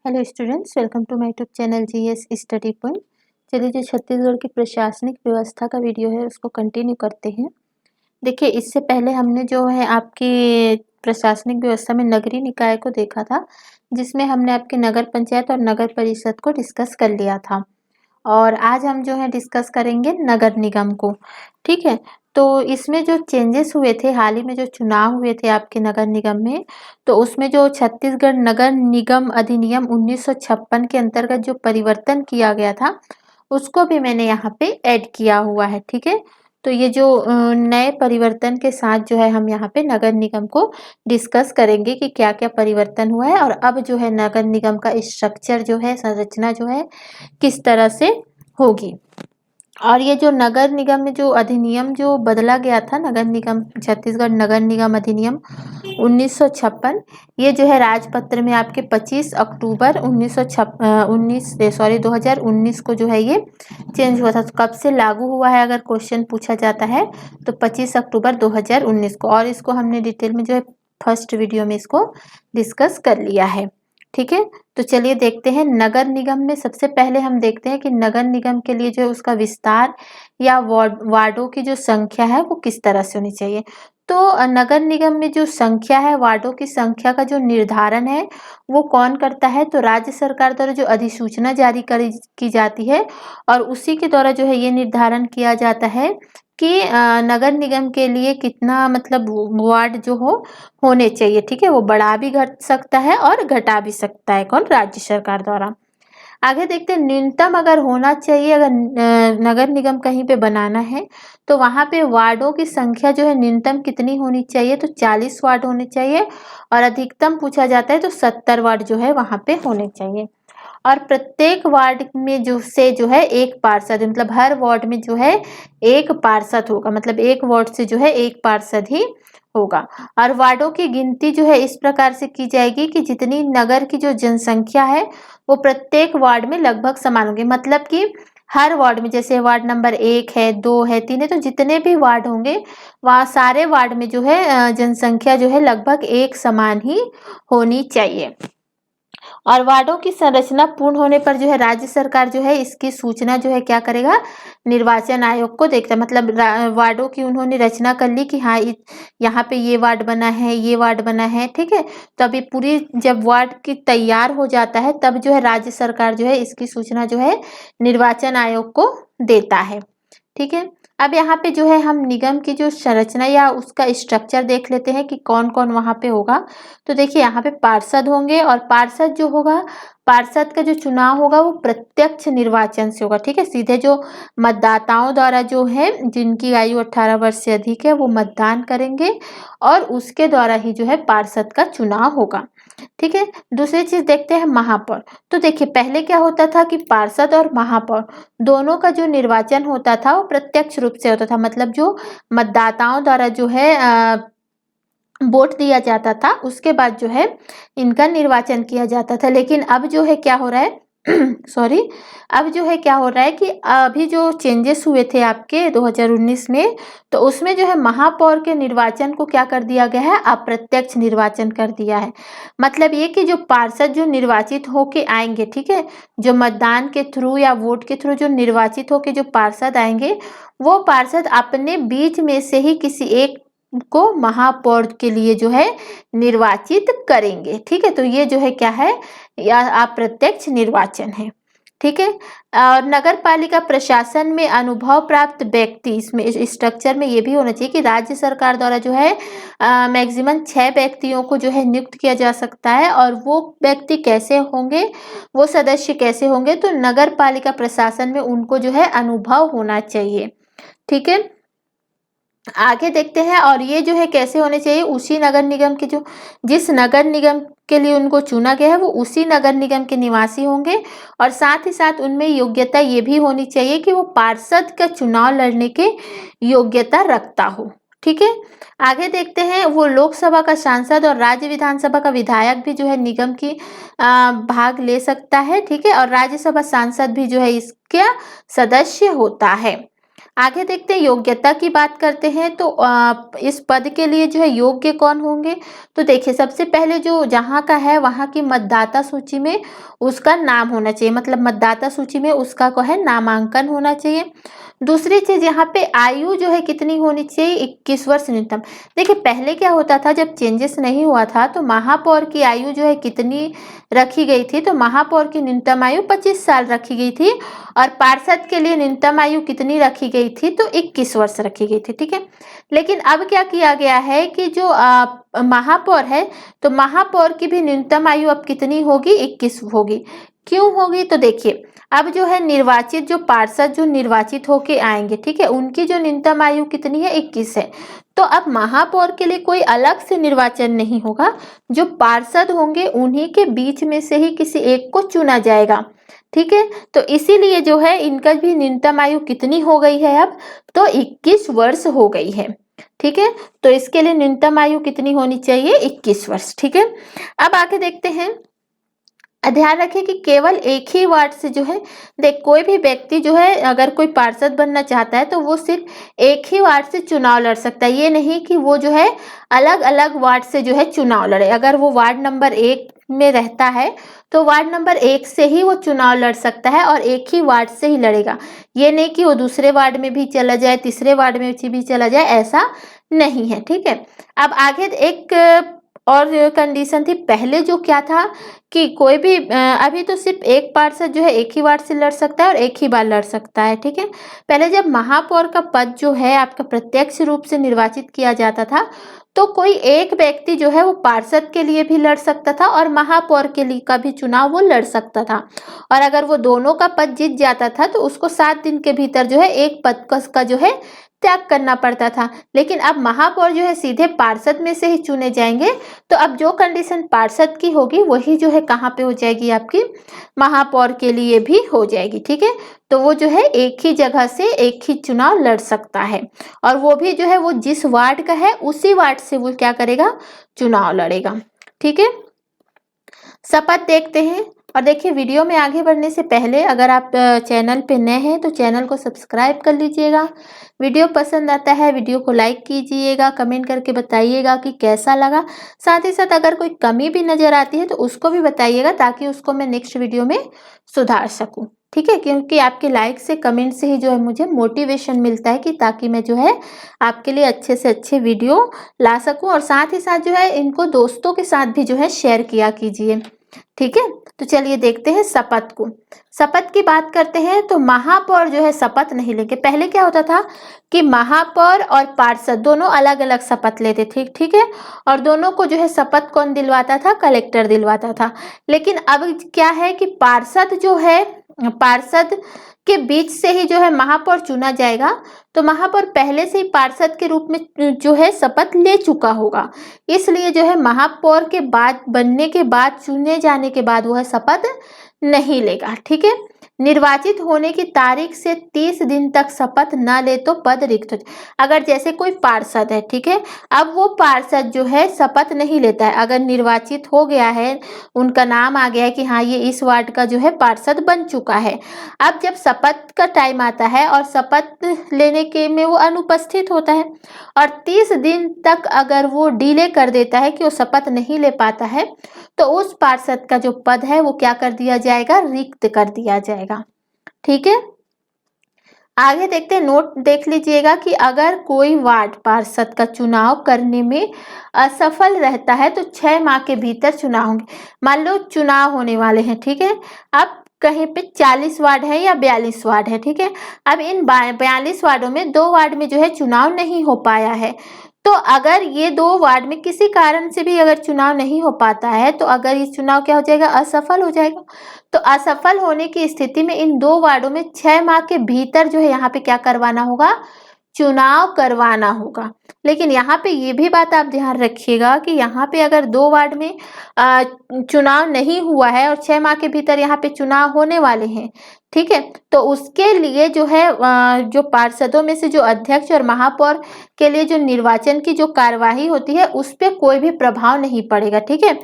Hello students, welcome to my YouTube channel GS study point. चलिए, जो छत्तीसगढ़ की प्रशासनिक व्यवस्था का वीडियो है उसको कंटिन्यू करते हैं। देखिए, इससे पहले हमने जो है आपकी प्रशासनिक व्यवस्था में नगरीय निकाय को देखा था, जिसमें हमने आपके नगर पंचायत और नगर परिषद को डिस्कस कर लिया था। और आज हम जो है डिस्कस करेंगे नगर निगम को। ठीक है, तो इसमें जो चेंजेस हुए थे, हाल ही में जो चुनाव हुए थे आपके नगर निगम में, तो उसमें जो छत्तीसगढ़ नगर निगम अधिनियम 1956 के अंतर्गत जो परिवर्तन किया गया था, उसको भी मैंने यहाँ पे ऐड किया हुआ है। ठीक है, तो ये जो नए परिवर्तन के साथ जो है हम यहाँ पे नगर निगम को डिस्कस करेंगे कि क्या क्या परिवर्तन हुआ है और अब जो है नगर निगम का स्ट्रक्चर जो है, संरचना जो है किस तरह से होगी। और ये जो नगर निगम में जो अधिनियम जो बदला गया था, नगर निगम छत्तीसगढ़ नगर निगम अधिनियम 1956, ये जो है राजपत्र में आपके 25 अक्टूबर 2019 को जो है ये चेंज हुआ था। तो कब से लागू हुआ है अगर क्वेश्चन पूछा जाता है तो 25 अक्टूबर 2019 को। और इसको हमने डिटेल में जो है फर्स्ट वीडियो में इसको डिस्कस कर लिया है। ठीक है, तो चलिए देखते हैं नगर निगम में। सबसे पहले हम देखते हैं कि नगर निगम के लिए जो है उसका विस्तार या वार्डों की जो संख्या है वो किस तरह से होनी चाहिए। तो नगर निगम में जो संख्या है, वार्डों की संख्या का जो निर्धारण है वो कौन करता है, तो राज्य सरकार द्वारा जो अधिसूचना जारी की जाती है और उसी के द्वारा जो है ये निर्धारण किया जाता है कि नगर निगम के लिए कितना मतलब वार्ड जो होने चाहिए। ठीक है, वो बढ़ा भी घट सकता है और घटा भी सकता है, कौन, राज्य सरकार द्वारा। आगे देखते हैं न्यूनतम अगर होना चाहिए, अगर नगर निगम कहीं पे बनाना है तो वहां पे वार्डों की संख्या जो है न्यूनतम कितनी होनी चाहिए, तो 40 वार्ड होने चाहिए। और अधिकतम पूछा जाता है तो 70 वार्ड जो है वहां पे होने चाहिए। और प्रत्येक वार्ड में जो है एक पार्षद, मतलब हर वार्ड में जो है एक पार्षद होगा, मतलब एक वार्ड से जो है एक पार्षद ही होगा। और वार्डों की गिनती जो है इस प्रकार से की जाएगी कि जितनी नगर की जो जनसंख्या है वो प्रत्येक वार्ड में लगभग समान होगी। मतलब कि हर वार्ड में, जैसे वार्ड नंबर 1 है, 2 है, 3 है, तो जितने भी वार्ड होंगे वहाँ सारे वार्ड में जो है जनसंख्या जो है लगभग एक समान ही होनी चाहिए। और वार्डों की संरचना पूर्ण होने पर जो है राज्य सरकार जो है इसकी सूचना जो है क्या करेगा, निर्वाचन आयोग को देखता है। मतलब वार्डों की उन्होंने रचना कर ली कि हाँ यहाँ पे ये वार्ड बना है, ये वार्ड बना है। ठीक है, तो अभी पूरी जब वार्ड की तैयार हो जाता है तब जो है राज्य सरकार जो है इसकी सूचना जो है निर्वाचन आयोग को देता है। ठीक है, अब यहाँ पे जो है हम निगम की जो संरचना या उसका स्ट्रक्चर देख लेते हैं कि कौन कौन वहाँ पे होगा। तो देखिए, यहाँ पे पार्षद होंगे और पार्षद जो होगा, पार्षद का जो चुनाव होगा वो प्रत्यक्ष निर्वाचन से होगा। ठीक है, सीधे जो मतदाताओं द्वारा जो है, जिनकी आयु 18 वर्ष से अधिक है, वो मतदान करेंगे और उसके द्वारा ही जो है पार्षद का चुनाव होगा। ठीक है, दूसरी चीज देखते हैं महापौर। तो देखिए, पहले क्या होता था कि पार्षद और महापौर दोनों का जो निर्वाचन होता था वो प्रत्यक्ष रूप से होता था। मतलब जो मतदाताओं द्वारा जो है वोट दिया जाता था, उसके बाद जो है इनका निर्वाचन किया जाता था। लेकिन अब जो है क्या हो रहा है सॉरी, अब जो है क्या हो रहा है कि अभी जो चेंजेस हुए थे आपके 2019 में, तो उसमें जो है महापौर के निर्वाचन को क्या कर दिया गया है, अप्रत्यक्ष निर्वाचन कर दिया है। मतलब ये कि जो पार्षद जो निर्वाचित होके आएंगे, ठीक है, जो मतदान के थ्रू या वोट के थ्रू जो निर्वाचित होके जो पार्षद आएंगे, वो पार्षद अपने बीच में से ही किसी एक को महापौर के लिए जो है निर्वाचित करेंगे। ठीक है, तो ये जो है क्या है, या अप्रत्यक्ष निर्वाचन है। ठीक है, और नगर पालिका प्रशासन में अनुभव प्राप्त व्यक्ति, इसमें इस स्ट्रक्चर में ये भी होना चाहिए कि राज्य सरकार द्वारा जो है मैक्सिमम 6 व्यक्तियों को जो है नियुक्त किया जा सकता है। और वो व्यक्ति कैसे होंगे, वो सदस्य कैसे होंगे, तो नगर पालिका प्रशासन में उनको जो है अनुभव होना चाहिए। ठीक है, आगे देखते हैं। और ये जो है कैसे होने चाहिए, उसी नगर निगम के जो, जिस नगर निगम के लिए उनको चुना गया है वो उसी नगर निगम के निवासी होंगे। और साथ ही साथ उनमें योग्यता ये भी होनी चाहिए कि वो पार्षद का चुनाव लड़ने के योग्यता रखता हो। ठीक है, आगे देखते हैं। वो लोकसभा का सांसद और राज्य विधानसभा का विधायक भी जो है निगम की भाग ले सकता है। ठीक है, और राज्यसभा सांसद भी जो है इसका सदस्य होता है। आगे देखते हैं योग्यता की बात करते हैं तो इस पद के लिए जो है योग्य कौन होंगे। तो देखिए सबसे पहले जो जहाँ का है वहाँ की मतदाता सूची में उसका नाम होना चाहिए, मतलब मतदाता सूची में उसका को है नामांकन होना चाहिए। दूसरी चीज यहाँ पे आयु जो है कितनी होनी चाहिए, 21 वर्ष न्यूनतम। देखिए पहले क्या होता था, जब चेंजेस नहीं हुआ था तो महापौर की आयु जो है कितनी रखी गई थी, तो महापौर की न्यूनतम आयु 25 साल रखी गई थी और पार्षद के लिए न्यूनतम आयु कितनी रखी गई थी, तो 21 वर्ष रखी गई थी। ठीक है, लेकिन अब क्या किया गया है कि जो महापौर है तो महापौर की भी न्यूनतम आयु अब कितनी होगी, 21 होगी। क्यों होगी, तो देखिए अब जो है निर्वाचित जो पार्षद जो निर्वाचित होके आएंगे, ठीक है, उनकी जो न्यूनतम आयु कितनी है, 21 है। तो अब महापौर के लिए कोई अलग से निर्वाचन नहीं होगा, जो पार्षद होंगे उन्हीं के बीच में से ही किसी एक को चुना जाएगा। ठीक है, तो इसीलिए जो है इनका भी न्यूनतम आयु कितनी हो गई है अब, तो 21 वर्ष हो गई है। ठीक है, तो इसके लिए न्यूनतम आयु कितनी होनी चाहिए, 21 वर्ष। ठीक है, अब आगे देखते हैं। ध्यान रखें कि केवल एक ही वार्ड से जो है, देख कोई भी व्यक्ति जो है अगर कोई पार्षद बनना चाहता है तो वो सिर्फ एक ही वार्ड से चुनाव लड़ सकता है, ये नहीं कि वो जो है अलग अलग वार्ड से जो है चुनाव लड़े। अगर वो वार्ड नंबर 1 में रहता है तो वार्ड नंबर 1 से ही वो चुनाव लड़ सकता है और एक ही वार्ड से ही लड़ेगा, ये नहीं कि वो दूसरे वार्ड में भी चला जाए, तीसरे वार्ड में भी चला जाए, ऐसा नहीं है। ठीक है, अब आगे एक और कंडीशन थी, पहले जो क्या था कि कोई भी अभी तो सिर्फ एक पार्षद जो है एक ही वार्ड से लड़ सकता है और एक ही बार लड़ सकता है। ठीक है, पहले जब महापौर का पद जो है आपका प्रत्यक्ष रूप से निर्वाचित किया जाता था तो कोई एक व्यक्ति जो है वो पार्षद के लिए भी लड़ सकता था और महापौर के लिए का भी चुनाव वो लड़ सकता था, और अगर वो दोनों का पद जीत जाता था तो उसको 7 दिन के भीतर जो है एक पद का जो है त्याग करना पड़ता था। लेकिन अब महापौर जो है सीधे पार्षद में से ही चुने जाएंगे, तो अब जो कंडीशन पार्षद की होगी वही जो है कहाँ पे हो जाएगी, आपकी महापौर के लिए भी हो जाएगी। ठीक है, तो वो जो है एक ही जगह से एक ही चुनाव लड़ सकता है और वो भी जो है वो जिस वार्ड का है उसी वार्ड से वो क्या करेगा, चुनाव लड़ेगा। ठीक है, शपथ देखते हैं। और देखिए वीडियो में आगे बढ़ने से पहले अगर आप चैनल पे नए हैं तो चैनल को सब्सक्राइब कर लीजिएगा। वीडियो पसंद आता है वीडियो को लाइक कीजिएगा, कमेंट करके बताइएगा कि कैसा लगा। साथ ही साथ अगर कोई कमी भी नज़र आती है तो उसको भी बताइएगा ताकि उसको मैं नेक्स्ट वीडियो में सुधार सकूँ। ठीक है, क्योंकि आपके लाइक से कमेंट से ही जो है मुझे मोटिवेशन मिलता है कि ताकि मैं जो है आपके लिए अच्छे से अच्छे वीडियो ला सकूं, और साथ ही साथ जो है इनको दोस्तों के साथ भी जो है शेयर किया कीजिए। ठीक है, तो चलिए देखते हैं शपथ को। शपथ की बात करते हैं तो महापौर जो है शपथ नहीं लेंगे। पहले क्या होता था कि महापौर और पार्षद दोनों अलग अलग शपथ लेते थे। ठीक है, और दोनों को जो है शपथ कौन दिलवाता था, कलेक्टर दिलवाता था। लेकिन अब क्या है कि पार्षद जो है, पार्षद के बीच से ही जो है महापौर चुना जाएगा, तो महापौर पहले से ही पार्षद के रूप में जो है शपथ ले चुका होगा, इसलिए जो है महापौर के बाद बनने के बाद चुने जाने के बाद वह शपथ नहीं लेगा। ठीक है, निर्वाचित होने की तारीख से 30 दिन तक शपथ न ले तो पद रिक्त हो। अगर जैसे कोई पार्षद है, ठीक है, अब वो पार्षद जो है शपथ नहीं लेता है, अगर निर्वाचित हो गया है, उनका नाम आ गया है कि हाँ ये इस वार्ड का जो है पार्षद बन चुका है, अब जब शपथ का टाइम आता है और शपथ लेने के में वो अनुपस्थित होता है और 30 दिन तक अगर वो डिले कर देता है कि वो शपथ नहीं ले पाता है, तो उस पार्षद का जो पद है वो क्या कर दिया जाएगा, रिक्त कर दिया जाएगा। ठीक है, आगे देखते हैं। नोट देख लीजिएगा कि अगर कोई वार्ड पार्षद का चुनाव करने में असफल रहता है तो 6 माह के भीतर चुनाव होंगे। मान लो चुनाव होने वाले हैं, ठीक है, अब कहीं पे 40 वार्ड है या 42 वार्ड है, ठीक है, अब इन 42 वार्डों में 2 वार्ड में जो है चुनाव नहीं हो पाया है, तो अगर ये 2 वार्ड में किसी कारण से भी अगर चुनाव नहीं हो पाता है तो अगर ये चुनाव क्या हो जाएगा, असफल हो जाएगा। तो असफल होने की स्थिति में इन 2 वार्डों में 6 माह के भीतर जो है यहाँ पे क्या करवाना होगा, चुनाव करवाना होगा। लेकिन यहाँ पे ये भी बात आप ध्यान रखिएगा कि यहाँ पे अगर 2 वार्ड में चुनाव नहीं हुआ है और 6 माह के भीतर यहाँ पे चुनाव होने वाले हैं, ठीक है। तो उसके लिए जो है जो पार्षदों में से जो अध्यक्ष और महापौर के लिए जो निर्वाचन की जो कार्यवाही होती है उस पे कोई भी प्रभाव नहीं पड़ेगा, ठीक है।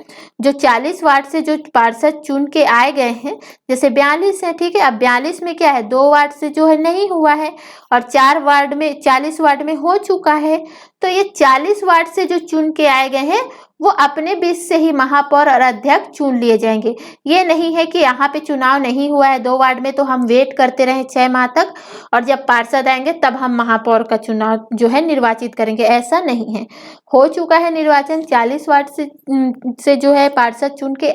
जो 40 वार्ड से जो पार्षद चुन के आए गए हैं, जैसे 42 है, ठीक है। अब 42 में क्या है, 2 वार्ड से जो है नहीं हुआ है और 4 वार्ड में 40 वार्ड में हो चुका है। तो ये 40 वार्ड से जो चुन के आए गए हैं वो अपने बीच से ही महापौर और अध्यक्ष चुन लिए जाएंगे। ये नहीं है कि यहाँ पे चुनाव नहीं हुआ है 2 वार्ड में तो हम वेट करते रहे 6 माह तक और जब पार्षद आएंगे तब हम महापौर का चुनाव जो है निर्वाचित करेंगे, ऐसा नहीं है। हो चुका है निर्वाचन, 40 वार्ड से जो है पार्षद चुन के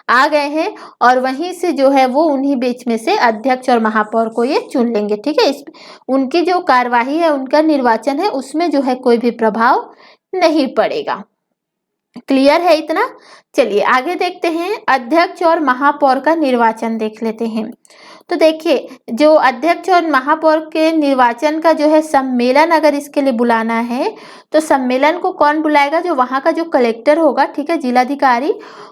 आ गए हैं और वहीं से जो है वो उन्हीं बीच में से अध्यक्ष और महापौर को ये चुन लेंगे, ठीक है। उनकी जो कार्यवाही है, उनका निर्वाचन है, उसमें जो है कोई भी प्रभाव नहीं पड़ेगा। क्लियर है इतना? चलिए आगे देखते हैं, अध्यक्ष और महापौर का निर्वाचन देख लेते हैं। तो देखिए, जो अध्यक्ष और महापौर के निर्वाचन का जो है सम्मेलन अगर इसके लिए बुलाना है तो सम्मेलन को कौन बुलाएगा, जो वहाँ का जो कलेक्टर होगा, ठीक है, जिलाधिकारी,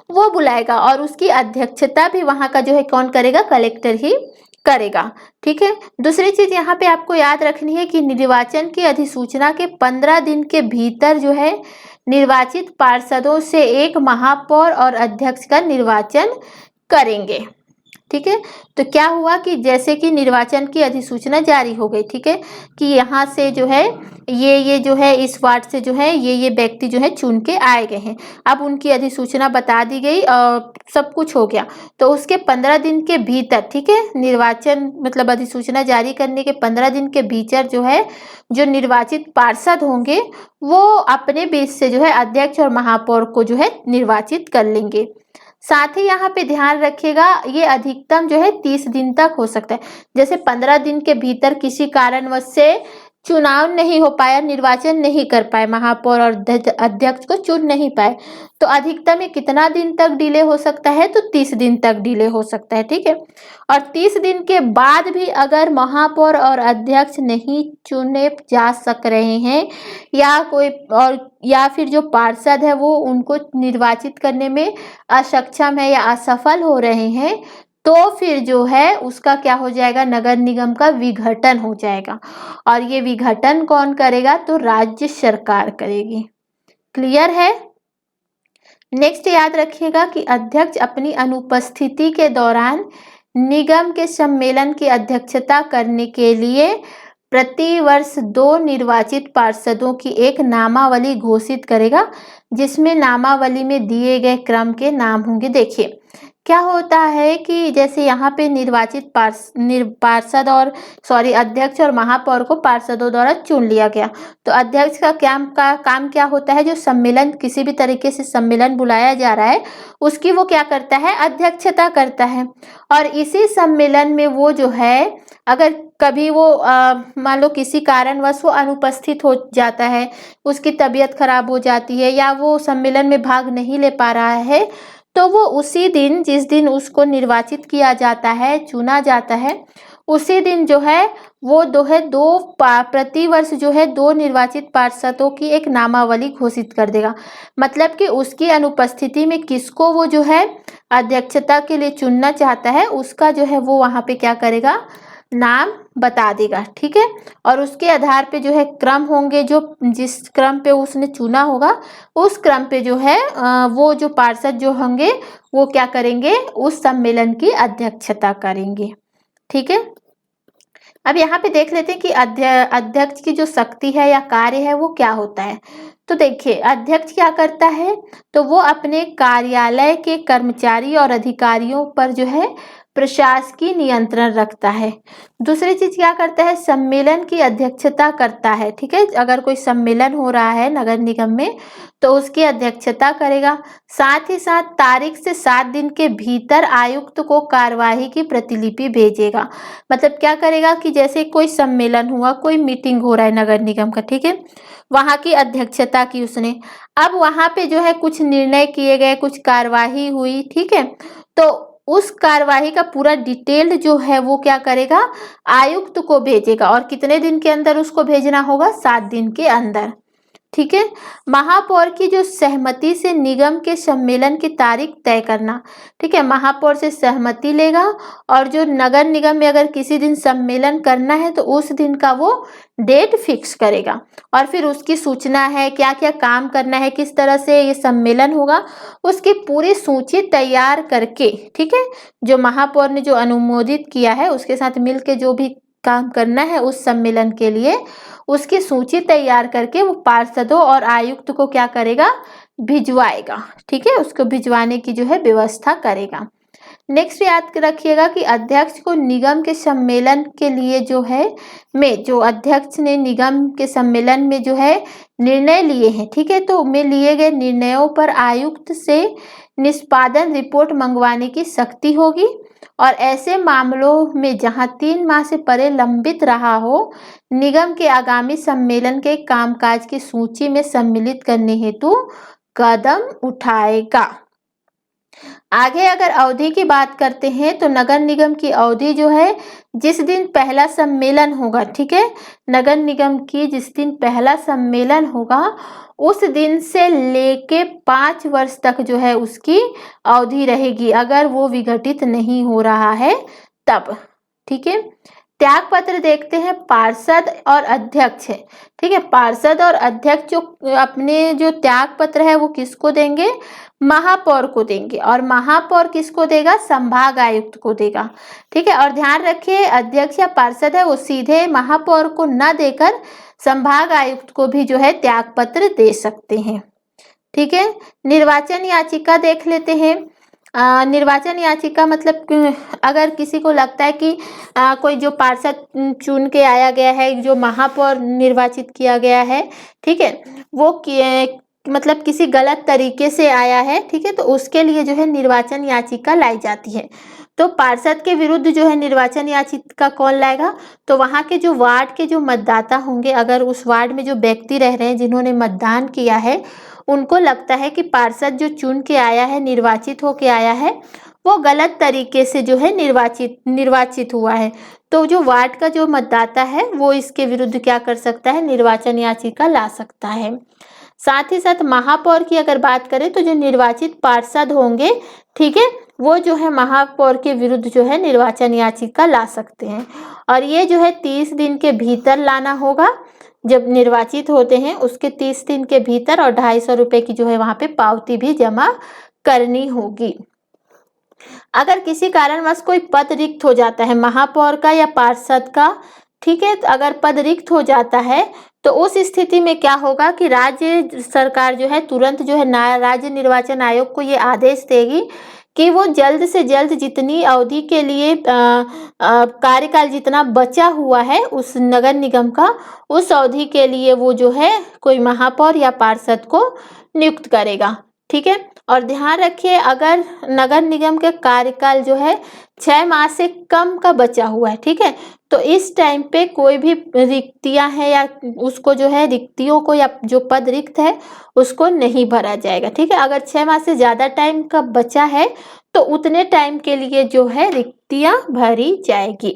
वो बुलाएगा और उसकी अध्यक्षता भी वहाँ का जो है कौन करेगा, कलेक्टर ही करेगा, ठीक है। दूसरी चीज यहाँ पे आपको याद रखनी है कि निर्वाचन की अधिसूचना के 15 दिन के भीतर जो है निर्वाचित पार्षदों से एक महापौर और अध्यक्ष का निर्वाचन करेंगे, ठीक है। तो क्या हुआ कि जैसे कि निर्वाचन की अधिसूचना जारी हो गई, ठीक है, कि यहाँ से जो है ये जो है इस वार्ड से जो है ये व्यक्ति जो है चुन के आए गए हैं, अब उनकी अधिसूचना बता दी गई और सब कुछ हो गया। तो उसके 15 दिन के भीतर, ठीक है, निर्वाचन मतलब अधिसूचना जारी करने के 15 दिन के भीतर जो है जो निर्वाचित पार्षद होंगे वो अपने बीच से जो है अध्यक्ष और महापौर को जो है निर्वाचित कर लेंगे। साथ ही यहाँ पे ध्यान रखिएगा, ये अधिकतम जो है 30 दिन तक हो सकता है। जैसे 15 दिन के भीतर किसी कारणवश से चुनाव नहीं हो पाया, निर्वाचन नहीं कर पाए, महापौर और अध्यक्ष को चुन नहीं पाए, तो अधिकतम ये कितना दिन तक डिले हो सकता है, तो 30 दिन तक डिले हो सकता है, ठीक है। और 30 दिन के बाद भी अगर महापौर और अध्यक्ष नहीं चुने जा सक रहे हैं या फिर जो पार्षद है वो उनको निर्वाचित करने में असक्षम है या असफल हो रहे हैं, तो फिर जो है उसका क्या हो जाएगा, नगर निगम का विघटन हो जाएगा और ये विघटन कौन करेगा, तो राज्य सरकार करेगी। क्लियर है? नेक्स्ट याद रखिएगा कि अध्यक्ष अपनी अनुपस्थिति के दौरान निगम के सम्मेलन की अध्यक्षता करने के लिए प्रति वर्ष 2 निर्वाचित पार्षदों की एक नामावली घोषित करेगा, जिसमें नामावली में दिए गए क्रम के नाम होंगे। देखिए क्या होता है कि जैसे यहाँ पे निर्वाचित पार्षद और अध्यक्ष और महापौर को पार्षदों द्वारा चुन लिया गया, तो अध्यक्ष का काम क्या होता है, जो सम्मेलन किसी भी तरीके से सम्मेलन बुलाया जा रहा है उसकी वो क्या करता है, अध्यक्षता करता है। और इसी सम्मेलन में वो जो है अगर कभी वो मान लो किसी कारणवश वो अनुपस्थित हो जाता है, उसकी तबीयत खराब हो जाती है या वो सम्मेलन में भाग नहीं ले पा रहा है, तो वो उसी दिन जिस दिन उसको निर्वाचित किया जाता है, चुना जाता है, उसी दिन जो है वो प्रति वर्ष जो है 2 निर्वाचित पार्षदों की एक नामावली घोषित कर देगा। मतलब कि उसकी अनुपस्थिति में किसको वो जो है अध्यक्षता के लिए चुनना चाहता है उसका जो है वो वहाँ पे क्या करेगा, नाम बता देगा, ठीक है। और उसके आधार पे जो है क्रम होंगे, जो जिस क्रम पे उसने चुना होगा उस क्रम पे जो है वो जो पार्षद जो होंगे वो क्या करेंगे, उस सम्मेलन की अध्यक्षता करेंगे, ठीक है। अब यहाँ पे देख लेते हैं कि अध्यक्ष की जो शक्ति है या कार्य है वो क्या होता है। तो देखिए अध्यक्ष क्या करता है, तो वो अपने कार्यालय के कर्मचारी और अधिकारियों पर जो है प्रशासकीय नियंत्रण रखता है। दूसरी चीज क्या करता है, सम्मेलन की अध्यक्षता करता है, ठीक है। अगर कोई सम्मेलन हो रहा है नगर निगम में तो उसकी अध्यक्षता करेगा। साथ ही साथ तारीख से 7 दिन के भीतर आयुक्त को कार्यवाही की प्रतिलिपि भेजेगा। मतलब क्या करेगा कि जैसे कोई सम्मेलन हुआ, कोई मीटिंग हो रहा है नगर निगम का, ठीक है, वहां की अध्यक्षता की उसने, अब वहां पे जो है कुछ निर्णय किए गए, कुछ कार्यवाही हुई, ठीक है, तो उस कार्यवाही का पूरा डिटेल्ड जो है वो क्या करेगा, आयुक्त को भेजेगा। और कितने दिन के अंदर उसको भेजना होगा, 7 दिन के अंदर, ठीक है। महापौर की जो सहमति से निगम के सम्मेलन की तारीख तय करना, ठीक है। महापौर से सहमति लेगा और जो नगर निगम में अगर किसी दिन सम्मेलन करना है तो उस दिन का वो डेट फिक्स करेगा और फिर उसकी सूचना है, क्या क्या काम करना है, किस तरह से ये सम्मेलन होगा, उसकी पूरी सूची तैयार करके, ठीक है, जो महापौर ने जो अनुमोदित किया है उसके साथ मिलके जो भी काम करना है उस सम्मेलन के लिए, उसकी सूची तैयार करके वो पार्षदों और आयुक्त को क्या करेगा, भिजवाएगा, ठीक है, उसको भिजवाने की जो है व्यवस्था करेगा। नेक्स्ट याद रखिएगा कि अध्यक्ष को निगम के सम्मेलन के लिए जो है जो अध्यक्ष ने निगम के सम्मेलन में जो है निर्णय लिए हैं, ठीक है, तो में लिए गए निर्णयों पर आयुक्त से निष्पादन रिपोर्ट मंगवाने की शक्ति होगी और ऐसे मामलों में जहां 3 माह से परे लंबित रहा हो, निगम के आगामी सम्मेलन के कामकाज की सूची में सम्मिलित करने हेतु कदम उठाएगा। आगे अगर अवधि की बात करते हैं तो नगर निगम की अवधि जो है, जिस दिन पहला सम्मेलन होगा, ठीक है, नगर निगम की जिस दिन पहला सम्मेलन होगा उस दिन से लेके 5 वर्ष तक जो है उसकी अवधि रहेगी, अगर वो विघटित नहीं हो रहा है तब, ठीक है। त्याग पत्र देखते हैं, पार्षद और अध्यक्ष है, ठीक है, पार्षद और अध्यक्ष जो अपने जो त्याग पत्र है वो किसको देंगे, महापौर को देंगे और महापौर किसको देगा, संभाग आयुक्त को देगा, ठीक है। और ध्यान रखिए अध्यक्ष या पार्षद है वो सीधे महापौर को न देकर संभाग आयुक्त को भी जो है त्याग पत्र दे सकते हैं, ठीक है। निर्वाचन याचिका देख लेते हैं। निर्वाचन याचिका मतलब अगर किसी को लगता है कि कोई जो पार्षद चुन के आया गया है, जो महापौर निर्वाचित किया गया है, ठीक है, वो मतलब किसी गलत तरीके से आया है, ठीक है, तो उसके लिए जो है निर्वाचन याचिका लाई जाती है। तो पार्षद के विरुद्ध जो है निर्वाचन याचिका कौन लाएगा, तो वहाँ के जो वार्ड के जो मतदाता होंगे, अगर उस वार्ड में जो व्यक्ति रह रहे हैं जिन्होंने मतदान किया है, उनको लगता है कि पार्षद जो चुन के आया है, निर्वाचित होके आया है, वो गलत तरीके से जो है निर्वाचित हुआ है, तो जो वार्ड का जो मतदाता है वो इसके विरुद्ध क्या कर सकता है, निर्वाचन याचिका ला सकता है। साथ ही साथ महापौर की अगर बात करें तो जो निर्वाचित पार्षद होंगे, ठीक है, वो जो है महापौर के विरुद्ध जो है निर्वाचन याचिका ला सकते हैं और ये जो है 30 दिन के भीतर लाना होगा। जब निर्वाचित होते हैं उसके 30 दिन के भीतर और 250 रुपये की जो है वहाँ पे पावती भी जमा करनी होगी। अगर किसी कारणवश कोई पद रिक्त हो जाता है महापौर का या पार्षद का, ठीक है, तो अगर पद रिक्त हो जाता है तो उस स्थिति में क्या होगा कि राज्य सरकार जो है तुरंत जो है राज्य निर्वाचन आयोग को ये आदेश देगी कि वो जल्द से जल्द जितनी अवधि के लिए कार्यकाल जितना बचा हुआ है उस नगर निगम का, उस अवधि के लिए वो जो है कोई महापौर या पार्षद को नियुक्त करेगा, ठीक है। और ध्यान रखिए अगर नगर निगम के कार्यकाल जो है 6 माह से कम का बचा हुआ है, ठीक है, तो इस टाइम पे कोई भी रिक्तियां हैं या उसको जो है रिक्तियों को या जो पद रिक्त है उसको नहीं भरा जाएगा, ठीक है। अगर 6 माह से ज़्यादा टाइम का बचा है तो उतने टाइम के लिए जो है रिक्तियां भरी जाएगी,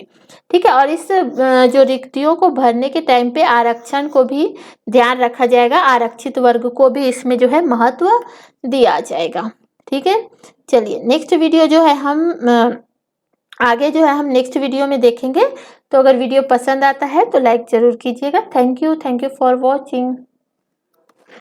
ठीक है। और इस जो रिक्तियों को भरने के टाइम पे आरक्षण को भी ध्यान रखा जाएगा, आरक्षित वर्ग को भी इसमें जो है महत्व दिया जाएगा, ठीक है। चलिए नेक्स्ट वीडियो जो है हम आगे जो है हम नेक्स्ट वीडियो में देखेंगे। तो अगर वीडियो पसंद आता है तो लाइक ज़रूर कीजिएगा। Thank you for watching.